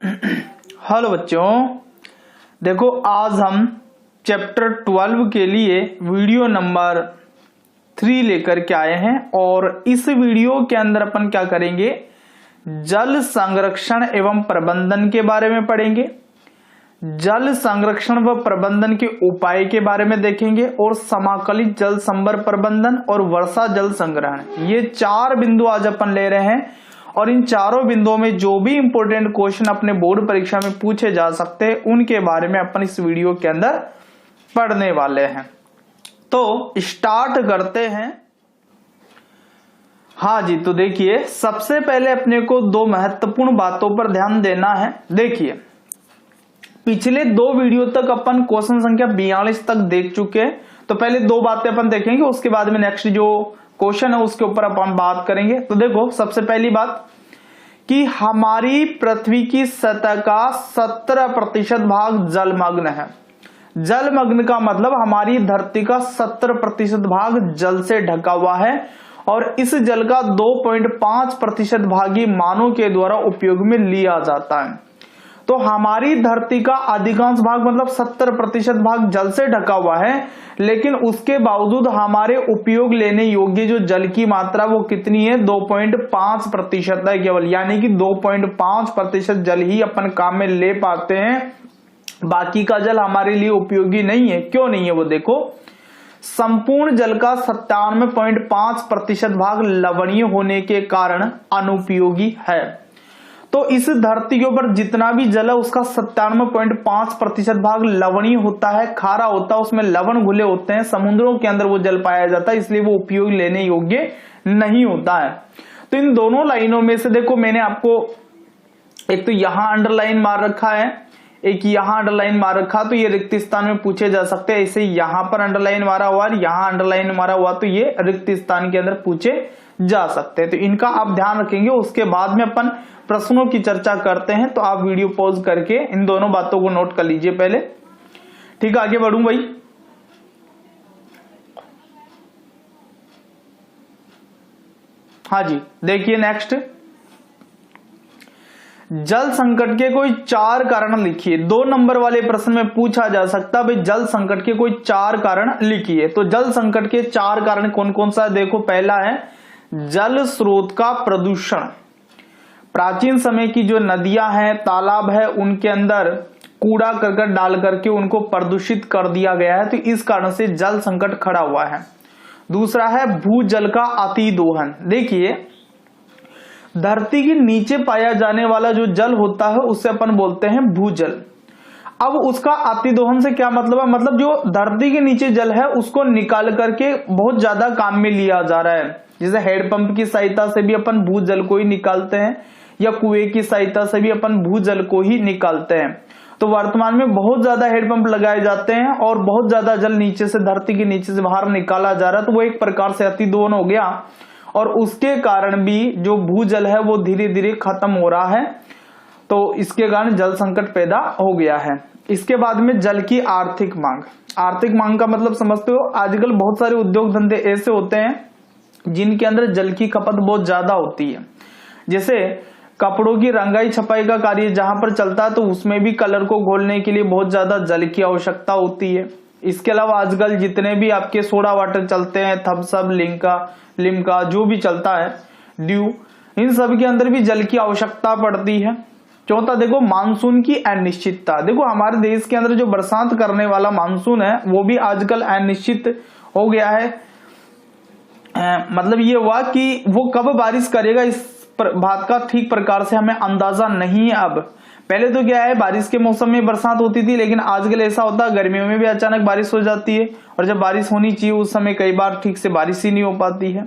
Hello बच्चों, देखो आज हम चैप्टर 12 के लिए वीडियो नंबर 3 लेकर के आए हैं और इस वीडियो के अंदर अपन क्या करेंगे, जल संरक्षण एवं प्रबंधन के बारे में पढ़ेंगे। जल संरक्षण व प्रबंधन के उपाय के बारे में देखेंगे और समाकलित जल संभर प्रबंधन और वर्षा जल संग्रहण, ये 4 बिंदु आज अपन ले रहे हैं। और इन चारों बिंदुओं में जो भी इंपॉर्टेंट क्वेश्चन अपने बोर्ड परीक्षा में पूछे जा सकते हैं उनके बारे में अपन इस वीडियो के अंदर पढ़ने वाले हैं। तो स्टार्ट करते हैं। हाँ जी, तो देखिए सबसे पहले अपने को 2 महत्वपूर्ण बातों पर ध्यान देना है। देखिए पिछले 2 वीडियो तक अपन क्वेश्चन संख्या 42 तक देख चुके हैं। तो पहले 2 बातें अपन देखेंगे, उसके बाद में नेक्स्ट जो क्वेश्चन है उसके ऊपर अपन बात करेंगे। तो देखो सबसे पहली बात कि हमारी पृथ्वी की सतह का 17% भाग जलमग्न है। जलमग्न का मतलब हमारी धरती का 70% भाग जल से ढका हुआ है और इस जल का 2.5% भाग ही मानव के द्वारा उपयोग में लिया जाता है। तो हमारी धरती का अधिकांश भाग मतलब 70% भाग जल से ढका हुआ है, लेकिन उसके बावजूद हमारे उपयोग लेने योग्य जो जल की मात्रा वो कितनी है, 2.5% है केवल। यानी कि 2.5% जल ही अपन काम में ले पाते हैं, बाकी का जल हमारे लिए उपयोगी नहीं है। क्यों नहीं है वो देखो, संपूर्ण जल का 97.5% भाग लवणीय होने के कारण अनुपयोगी है। तो इस धरती के ऊपर जितना भी जल है उसका 97.5% भाग लवणीय होता है, खारा होता है, उसमें लवण घुले होते हैं। समुद्रों के अंदर वो जल पाया जाता है, इसलिए वो उपयोग लेने योग्य नहीं होता है। तो इन दोनों लाइनों में से देखो मैंने आपको एक तो यहां अंडरलाइन मार रखा है, एक यहां अंडरलाइन मार रखा, तो ये रिक्त स्थान में पूछे जा सकते हैं। ऐसे यहां पर अंडरलाइन मारा हुआ और यहां अंडरलाइन मारा हुआ, तो ये रिक्त स्थान के अंदर पूछे जा सकते हैं। तो इनका आप ध्यान रखेंगे, उसके बाद में अपन प्रश्नों की चर्चा करते हैं। तो आप वीडियो पॉज करके इन दोनों बातों को नोट कर लीजिए पहले। ठीक है, आगे बढ़ूं भाई। हाँ जी, देखिए नेक्स्ट, जल संकट के कोई 4 कारण लिखिए। 2 नंबर वाले प्रश्न में पूछा जा सकता है भाई जल संकट के कोई 4 कारण लिखिए। तो जल संकट के 4 कारण कौन कौन सा है, देखो पहला है जल स्रोत का प्रदूषण। प्राचीन समय की जो नदियां हैं, तालाब है, उनके अंदर कूड़ा करकट डाल करके उनको प्रदूषित कर दिया गया है, तो इस कारण से जल संकट खड़ा हुआ है। दूसरा है भूजल का अतिदोहन। देखिए धरती के नीचे पाया जाने वाला जो जल होता है उसे अपन बोलते हैं भूजल। अब उसका अतिदोहन से क्या मतलब है, मतलब जो धरती के नीचे जल है उसको निकाल करके बहुत ज्यादा काम में लिया जा रहा है। जैसे हैंडपंप की सहायता से भी अपन भूजल को ही निकालते हैं या कुएं की सहायता से भी अपन भूजल को ही निकालते हैं। तो वर्तमान में बहुत ज्यादा हैंडपंप लगाए जाते हैं और बहुत ज्यादा जल नीचे से, धरती के नीचे से बाहर निकाला जा रहा है, तो वो एक प्रकार से अतिदोहन हो गया और उसके कारण भी जो भूजल है वो धीरे धीरे खत्म हो रहा है। तो इसके कारण जल संकट पैदा हो गया है। इसके बाद में जल की आर्थिक मांग। आर्थिक मांग का मतलब समझते हो, आजकल बहुत सारे उद्योग धंधे ऐसे होते हैं जिनके अंदर जल की खपत बहुत ज्यादा होती है। जैसे कपड़ों की रंगाई छपाई का कार्य जहां पर चलता है तो उसमें भी कलर को घोलने के लिए बहुत ज्यादा जल की आवश्यकता होती है। इसके अलावा आजकल जितने भी आपके सोडा वाटर चलते हैं, थम्स अप, लिम्का जो भी चलता है, ड्यू, इन सब के अंदर भी जल की आवश्यकता पड़ती है। चौथा देखो मानसून की अनिश्चितता। देखो हमारे देश के अंदर जो बरसात करने वाला मानसून है वो भी आजकल अनिश्चित हो गया है। मतलब ये हुआ कि वो कब बारिश करेगा इस बात का ठीक प्रकार से हमें अंदाजा नहीं है। अब पहले तो क्या है, बारिश के मौसम में बरसात होती थी, लेकिन आजकल ऐसा होता है गर्मियों में भी अचानक बारिश हो जाती है और जब बारिश होनी चाहिए उस समय कई बार ठीक से बारिश ही नहीं हो पाती है।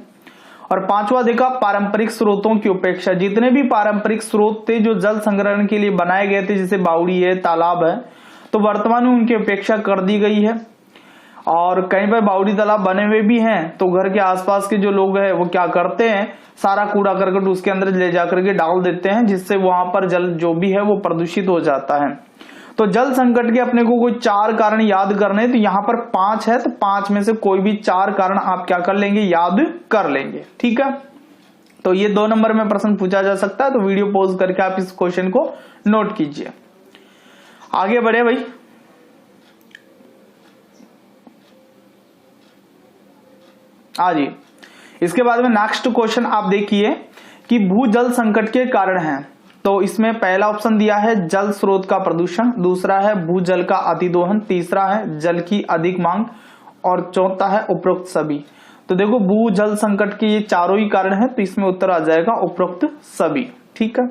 और 5वां देखा पारंपरिक स्रोतों की उपेक्षा। जितने भी पारंपरिक स्रोत थे जो जल संग्रहण के लिए बनाए गए थे, जैसे बावड़ी है, तालाब है, तो वर्तमान में उनकी उपेक्षा कर दी गई है। और कहीं पर बावड़ी तालाब बने हुए भी हैं तो घर के आसपास के जो लोग हैं वो क्या करते हैं, सारा कूड़ा करकट उसके अंदर ले जाकर के डाल देते हैं, जिससे वहां पर जल जो भी है वो प्रदूषित हो जाता है। तो जल संकट के अपने को कोई 4 कारण याद करने, तो यहाँ पर 5 है, तो 5 में से कोई भी 4 कारण आप क्या कर लेंगे, याद कर लेंगे। ठीक है, तो ये 2 नंबर में प्रश्न पूछा जा सकता है। तो वीडियो पॉज करके आप इस क्वेश्चन को नोट कीजिए। आगे बढ़े भाई। जी, इसके बाद में नेक्स्ट क्वेश्चन आप देखिए कि भूजल संकट के कारण है। तो इसमें पहला ऑप्शन दिया है जल स्रोत का प्रदूषण, दूसरा है भूजल का अतिदोहन, तीसरा है जल की अधिक मांग और चौथा है उपरोक्त सभी। तो देखो भूजल संकट के ये चारों ही कारण है, तो इसमें उत्तर आ जाएगा उपरोक्त सभी। ठीक है।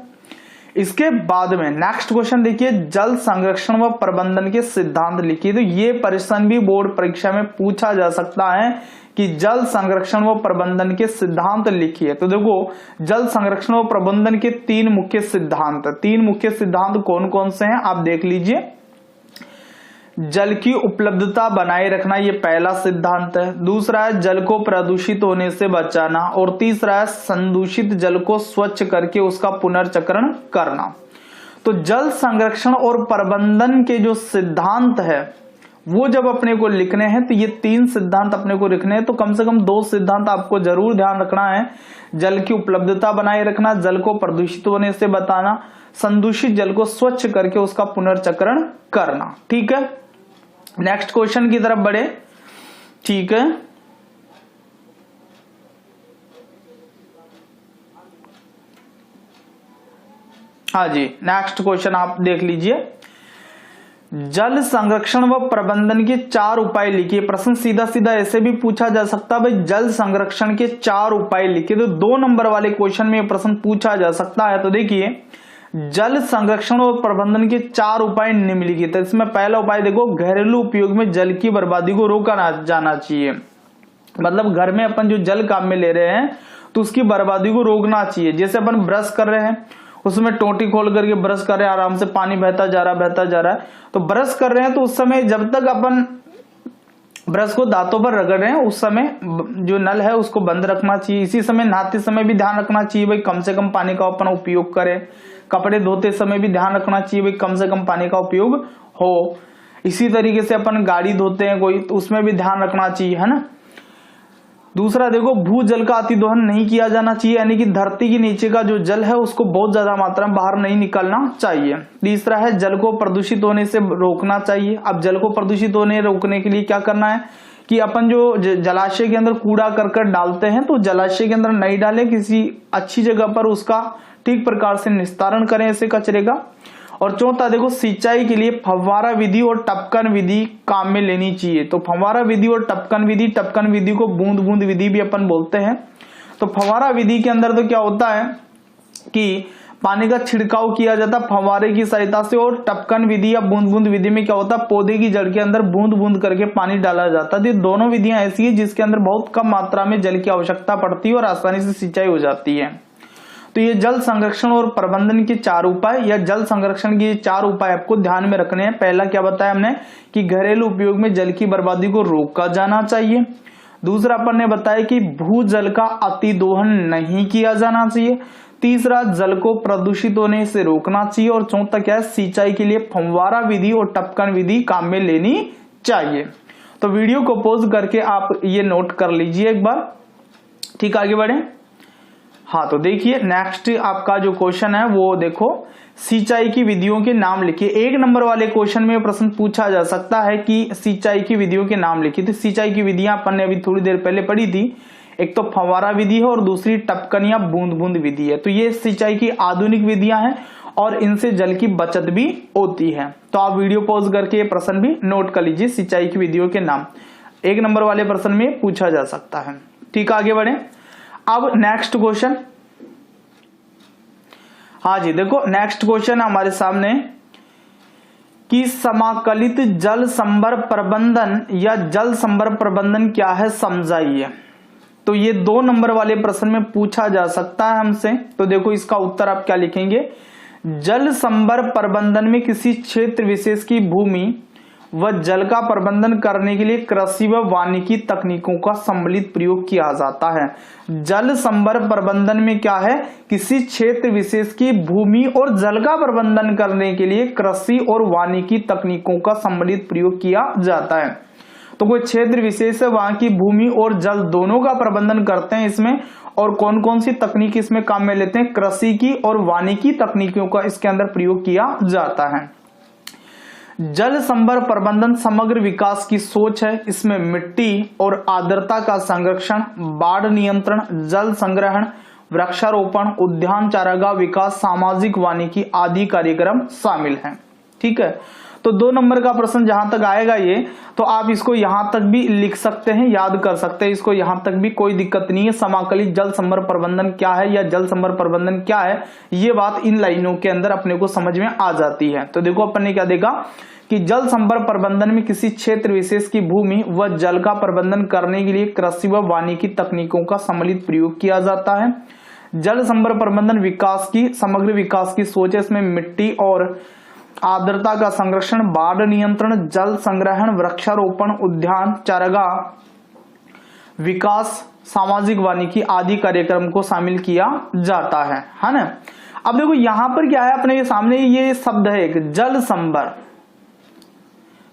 इसके बाद में नेक्स्ट क्वेश्चन देखिए, जल संरक्षण व प्रबंधन के सिद्धांत लिखिए। तो ये प्रश्न भी बोर्ड परीक्षा में पूछा जा सकता है कि जल संरक्षण व प्रबंधन के सिद्धांत लिखिए। तो देखो जल संरक्षण व प्रबंधन के 3 मुख्य सिद्धांत कौन कौन से हैं आप देख लीजिए। जल की उपलब्धता बनाए रखना, ये पहला सिद्धांत है। दूसरा है जल को प्रदूषित होने से बचाना और तीसरा है संदूषित जल को स्वच्छ करके उसका पुनर्चक्रण करना। तो जल संरक्षण और प्रबंधन के जो सिद्धांत है वो जब अपने को लिखने हैं तो ये 3 सिद्धांत अपने को लिखने हैं। तो कम से कम 2 सिद्धांत आपको जरूर ध्यान रखना है। जल की उपलब्धता बनाए रखना, जल को प्रदूषित होने से बचाना, संदूषित जल को स्वच्छ करके उसका पुनर्चक्रण करना। ठीक है, नेक्स्ट क्वेश्चन की तरफ बढ़े। ठीक है, जी नेक्स्ट क्वेश्चन आप देख लीजिए। जल संरक्षण व प्रबंधन के 4 उपाय लिखिए। प्रश्न सीधा सीधा ऐसे भी पूछा जा सकता है, भाई जल संरक्षण के 4 उपाय लिखिए। तो 2 नंबर वाले क्वेश्चन में प्रश्न पूछा जा सकता है। तो देखिए जल संरक्षण और प्रबंधन के 4 उपाय निम्नलिखित है। इसमें पहला उपाय देखो, घरेलू उपयोग में जल की बर्बादी को रोका जाना चाहिए। मतलब घर में अपन जो जल काम में ले रहे हैं तो उसकी बर्बादी को रोकना चाहिए। जैसे अपन ब्रश कर रहे हैं, उसमें टोटी खोल करके ब्रश कर रहे हैं, आराम से पानी बहता जा रहा है। तो ब्रश कर रहे हैं तो उस समय जब तक अपन ब्रश को दांतों पर रगड़ रहे हैं उस समय जो नल है उसको बंद रखना चाहिए। इसी समय नहाते समय भी ध्यान रखना चाहिए भाई कम से कम पानी का अपन उपयोग करें। कपड़े धोते समय भी ध्यान रखना चाहिए भाई कम से कम पानी का उपयोग हो। इसी तरीके से अपन गाड़ी धोते हैं कोई, तो उसमें भी ध्यान रखना चाहिए, है ना। दूसरा देखो, भूजल का अतिदोहन नहीं किया जाना चाहिए, यानी कि धरती के नीचे का जो जल है उसको बहुत ज्यादा मात्रा में बाहर नहीं निकलना चाहिए। तीसरा है जल को प्रदूषित होने से रोकना चाहिए। अब जल को प्रदूषित होने रोकने के लिए क्या करना है कि अपन जो जलाशय के अंदर कूड़ा करकट डालते हैं तो जलाशय के अंदर नहीं डालें, किसी अच्छी जगह पर उसका ठीक प्रकार से निस्तारण करें ऐसे कचरे का। और चौथा देखो, सिंचाई के लिए फव्वारा विधि और टपकन विधि काम में लेनी चाहिए। तो फव्वारा विधि और टपकन विधि को बूंद बूंद विधि भी अपन बोलते हैं। तो फव्वारा विधि के अंदर तो क्या होता है कि पानी का छिड़काव किया जाता फव्वारे की सहायता से, और टपकन विधि या बूंद बूंद विधि में क्या होता है पौधे की जड़ के अंदर बूंद बूंद करके पानी डाला जाता है। ये दोनों विधियां ऐसी है जिसके अंदर बहुत कम मात्रा में जल की आवश्यकता पड़ती है और आसानी से सिंचाई हो जाती है। तो ये जल संरक्षण और प्रबंधन के 4 उपाय या जल संरक्षण के 4 उपाय आपको ध्यान में रखने हैं। पहला क्या बताया हमने कि घरेलू उपयोग में जल की बर्बादी को रोका जाना चाहिए। दूसरा अपन ने बताया कि भूजल का अतिदोहन नहीं किया जाना चाहिए। तीसरा जल को प्रदूषित होने से रोकना चाहिए। और चौथा क्या है, सिंचाई के लिए फव्वारा विधि और टपकन विधि काम में लेनी चाहिए। तो वीडियो को पॉज करके आप ये नोट कर लीजिए एक बार। ठीक, आगे बढ़े। हाँ, तो देखिए नेक्स्ट आपका जो क्वेश्चन है वो देखो, सिंचाई की विधियों के नाम लिखिए। 1 नंबर वाले क्वेश्चन में प्रश्न पूछा जा सकता है कि सिंचाई की विधियों के नाम लिखिए। तो सिंचाई की विधियां अपन ने अभी थोड़ी देर पहले पढ़ी थी। एक तो फव्वारा विधि है और दूसरी टपकन या बूंद बूंद विधि है। तो ये सिंचाई की आधुनिक विधियां हैं और इनसे जल की बचत भी होती है। तो आप वीडियो पॉज करके ये प्रश्न भी नोट कर लीजिए, सिंचाई की विधियों के नाम 1 नंबर वाले प्रश्न में पूछा जा सकता है। ठीक, आगे बढ़े। अब नेक्स्ट क्वेश्चन, हाँ जी देखो नेक्स्ट क्वेश्चन हमारे सामने कि समाकलित जल संभर प्रबंधन या जल संभर प्रबंधन क्या है समझाइए। तो ये 2 नंबर वाले प्रश्न में पूछा जा सकता है हमसे। तो देखो इसका उत्तर आप क्या लिखेंगे, जल संभर प्रबंधन में किसी क्षेत्र विशेष की भूमि व जल का प्रबंधन करने के लिए कृषि व वानिकी तकनीकों का सम्मिलित प्रयोग किया जाता है। जल संभर प्रबंधन में क्या है, किसी क्षेत्र विशेष की भूमि और जल का प्रबंधन करने के लिए कृषि और वानिकी तकनीकों का सम्मिलित प्रयोग किया जाता है। तो कोई क्षेत्र विशेष है, वहां की भूमि और जल दोनों का प्रबंधन करते हैं इसमें। और कौन कौन सी तकनीक इसमें काम में लेते हैं? कृषि की और वानिकी तकनीकों का इसके अंदर प्रयोग किया जाता है। जल संभर प्रबंधन समग्र विकास की सोच है। इसमें मिट्टी और आर्द्रता का संरक्षण, बाढ़ नियंत्रण, जल संग्रहण, वृक्षारोपण, उद्यान चारागाह विकास, सामाजिक वानिकी आदि कार्यक्रम शामिल हैं। ठीक है, तो 2 नंबर का प्रश्न जहां तक आएगा ये, तो आप इसको यहां तक भी लिख सकते हैं, याद कर सकते हैं इसको, यहां तक भी कोई दिक्कत नहीं है। समाकलित जल संभर प्रबंधन क्या है या जल संभर प्रबंधन क्या है, ये बात इन लाइनों के अंदर अपने को समझ में आ जाती है। तो देखो अपन ने क्या देखा कि जल संभर प्रबंधन में किसी क्षेत्र विशेष की भूमि व जल का प्रबंधन करने के लिए कृषि व वानिकी तकनीकों का सम्मिलित प्रयोग किया जाता है। जल संभर प्रबंधन विकास की समग्र विकास की सोच है। इसमें मिट्टी और आर्द्रता का संरक्षण, बाढ़ नियंत्रण, जल संग्रहण, वृक्षारोपण, उद्यान चारागाह विकास, सामाजिक वानिकी आदि कार्यक्रम को शामिल किया जाता है ना। अब देखो यहां पर क्या है, अपने के सामने ये शब्द है एक जल संभर,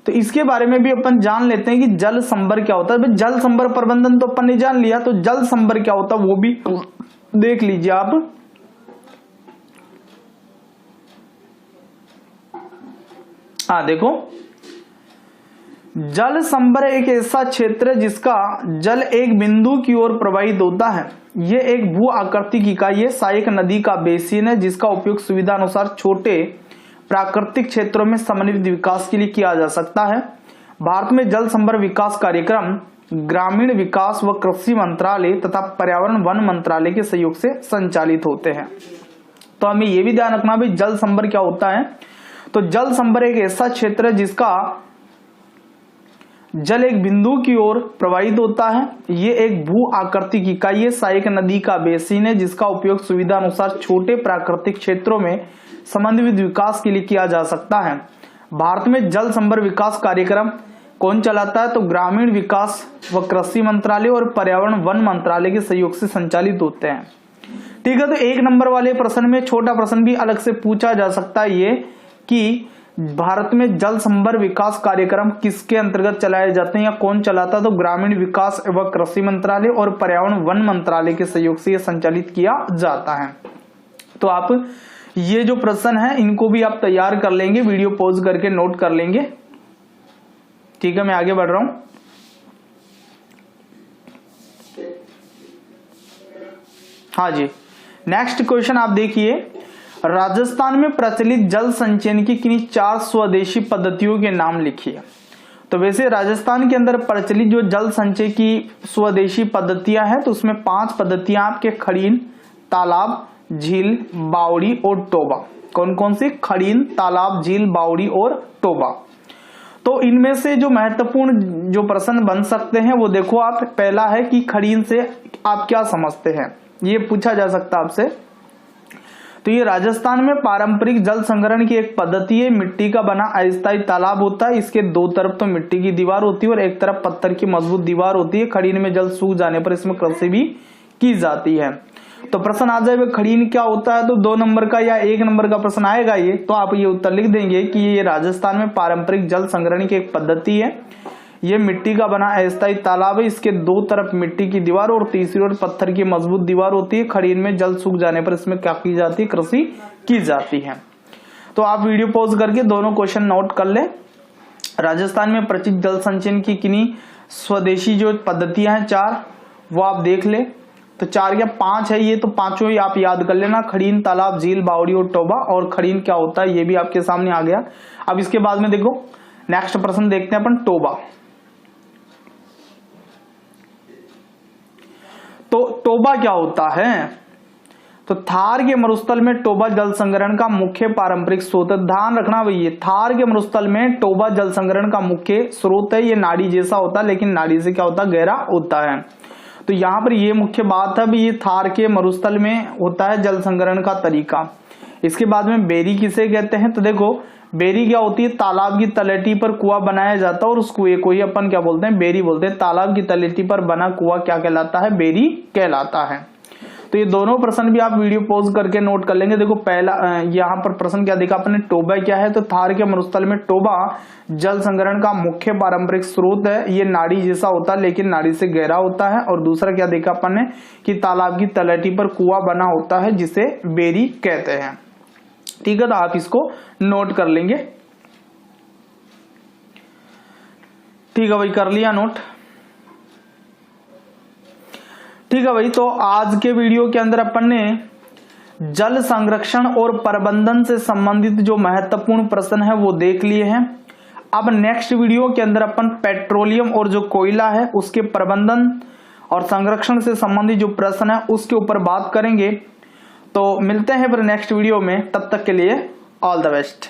तो इसके बारे में भी अपन जान लेते हैं कि जल संभर क्या होता है। जल संभर प्रबंधन तो अपन ने जान लिया, तो जल संभर क्या होता है वो भी देख लीजिए आप। देखो, जल संभर एक ऐसा क्षेत्र है जिसका जल एक बिंदु की ओर प्रवाहित होता है। यह एक भू आकृतिक इकाई है, सहायक नदी का बेसिन है जिसका उपयोग सुविधा अनुसार छोटे प्राकृतिक क्षेत्रों में समन्वित विकास के लिए किया जा सकता है। भारत में जल संभर विकास कार्यक्रम ग्रामीण विकास व कृषि मंत्रालय तथा पर्यावरण वन मंत्रालय के सहयोग से संचालित होते हैं। तो हमें यह भी ध्यान रखना भाई जल संभर क्या होता है। तो जल संभर एक ऐसा क्षेत्र है जिसका जल एक बिंदु की ओर प्रवाहित होता है। ये एक भू आकृतिक इकाई है, सहायक नदी का बेसिन है जिसका उपयोग सुविधा अनुसार छोटे प्राकृतिक क्षेत्रों में समन्वित विकास के लिए किया जा सकता है। भारत में जल संभर विकास कार्यक्रम कौन चलाता है? तो ग्रामीण विकास व कृषि मंत्रालय और पर्यावरण वन मंत्रालय के सहयोग से संचालित होते हैं। ठीक है, तो 1 नंबर वाले प्रश्न में छोटा प्रश्न भी अलग से पूछा जा सकता है ये कि भारत में जल संभर विकास कार्यक्रम किसके अंतर्गत चलाए जाते हैं या कौन चलाता है? तो ग्रामीण विकास एवं कृषि मंत्रालय और पर्यावरण वन मंत्रालय के सहयोग से यह संचालित किया जाता है। तो आप ये जो प्रश्न है इनको भी आप तैयार कर लेंगे, वीडियो पॉज करके नोट कर लेंगे। ठीक है, मैं आगे बढ़ रहा हूं। हाँ जी, नेक्स्ट क्वेश्चन आप देखिए, राजस्थान में प्रचलित जल संचयन की किन्हीं 4 स्वदेशी पद्धतियों के नाम लिखिए। तो वैसे राजस्थान के अंदर प्रचलित जो जल संचय की स्वदेशी पद्धतियां हैं तो उसमें 5 पद्धतियां आपके खड़ीन, तालाब, झील, बावड़ी और टोबा। कौन कौन सी? खड़ीन, तालाब, झील, बावड़ी और टोबा। तो इनमें से जो महत्वपूर्ण जो प्रश्न बन सकते हैं वो देखो आप, पहला है कि खड़ीन से आप क्या समझते हैं, ये पूछा जा सकता है आपसे। तो ये राजस्थान में पारंपरिक जल संग्रहण की एक पद्धति है। मिट्टी का बना अस्थायी तालाब होता है, इसके 2 तरफ तो मिट्टी की दीवार होती है और एक तरफ पत्थर की मजबूत दीवार होती है। खड़ीन में जल सूख जाने पर इसमें कृषि भी की जाती है। तो प्रश्न आ जाए खड़ीन क्या होता है, तो 2 नंबर का या 1 नंबर का प्रश्न आएगा ये, तो आप ये उत्तर लिख देंगे कि ये राजस्थान में पारंपरिक जल संग्रहण की एक पद्धति है। ये मिट्टी का बना अस्थायी तालाब है, इसके 2 तरफ मिट्टी की दीवार और तीसरी ओर पत्थर की मजबूत दीवार होती है। खड़ीन में जल सूख जाने पर इसमें क्या की जाती है? कृषि की जाती है। तो आप वीडियो पॉज करके दोनों क्वेश्चन नोट कर ले। राजस्थान में प्रचलित जल संचयन की किन्हीं स्वदेशी जो पद्धतियां हैं 4, वो आप देख ले। तो 4 या 5 है ये, तो पांचों ही आप याद कर लेना, खड़ीन, तालाब, झील, बावड़ी और टोबा। और खड़ीन क्या होता है ये भी आपके सामने आ गया। अब इसके बाद में देखो नेक्स्ट प्रश्न देखते हैं अपन, टोबा। तो टोबा क्या होता है? तो थार के मरुस्थल में टोबा जल संग्रहण का मुख्य पारंपरिक स्रोत है। ध्यान रखना भैया, थार के मरुस्थल में टोबा जल संग्रहण का मुख्य स्रोत है। ये नाड़ी जैसा होता है लेकिन नाड़ी से क्या होता है? गहरा होता है। तो यहां पर ये मुख्य बात है, ये थार के मरुस्थल में होता है जल संग्रहण का तरीका। इसके बाद में बेरी किसे कहते हैं? तो देखो बेरी क्या होती है? तालाब की तलहटी पर कुआं बनाया जाता है और उस कुएं को ही अपन क्या बोलते हैं? बेरी बोलते हैं। तालाब की तलहटी पर बना कुआं क्या कहलाता है? बेरी कहलाता है। तो ये दोनों प्रश्न भी आप वीडियो पॉज करके नोट कर लेंगे। देखो पहला यहाँ पर प्रश्न क्या देखा आपने, टोबा क्या है, तो थार के मरुस्थल में टोबा जल संग्रहण का मुख्य पारंपरिक स्रोत है। ये नाड़ी जैसा होता है लेकिन नाड़ी से गहरा होता है। और दूसरा क्या देखा अपन ने कि तालाब की तलहटी पर कुआं बना होता है जिसे बेरी कहते हैं। ठीक है, तो आप इसको नोट कर लेंगे। ठीक है भाई, कर लिया नोट। ठीक है भाई, तो आज के वीडियो के अंदर अपन ने जल संरक्षण और प्रबंधन से संबंधित जो महत्वपूर्ण प्रश्न है वो देख लिए हैं। अब नेक्स्ट वीडियो के अंदर अपन पेट्रोलियम और जो कोयला है उसके प्रबंधन और संरक्षण से संबंधित जो प्रश्न है उसके ऊपर बात करेंगे। तो मिलते हैं फिर नेक्स्ट वीडियो में, तब तक के लिए ऑल द बेस्ट।